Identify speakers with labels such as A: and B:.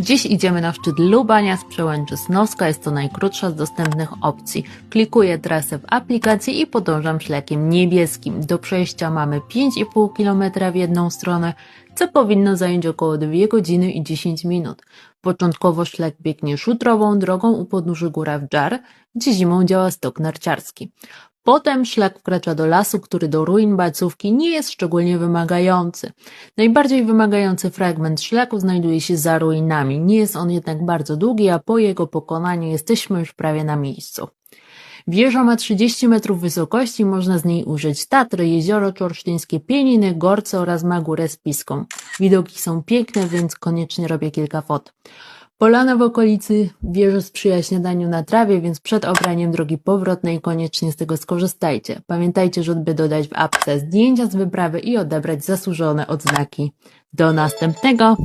A: Dziś idziemy na szczyt Lubania z Przełęczy Snowska, jest to najkrótsza z dostępnych opcji. Klikuję trasę w aplikacji i podążam szlakiem niebieskim. Do przejścia mamy 5,5 km w jedną stronę, co powinno zająć około 2 godziny i 10 minut. Początkowo szlak biegnie szutrową drogą u podnóży góra Wdżar, gdzie zimą działa stok narciarski. Potem szlak wkracza do lasu, który do ruin Bacówki nie jest szczególnie wymagający. Najbardziej wymagający fragment szlaku znajduje się za ruinami. Nie jest on jednak bardzo długi, a po jego pokonaniu jesteśmy już prawie na miejscu. Wieża ma 30 metrów wysokości, można z niej ujrzeć Tatry, jezioro czorsztyńskie, Pieniny, Gorce oraz Magurę Spiską. Widoki są piękne, więc koniecznie robię kilka fot. Polana w okolicy wieży sprzyja śniadaniu na trawie, więc przed obraniem drogi powrotnej koniecznie z tego skorzystajcie. Pamiętajcie, żeby dodać w apce zdjęcia z wyprawy i odebrać zasłużone odznaki. Do następnego!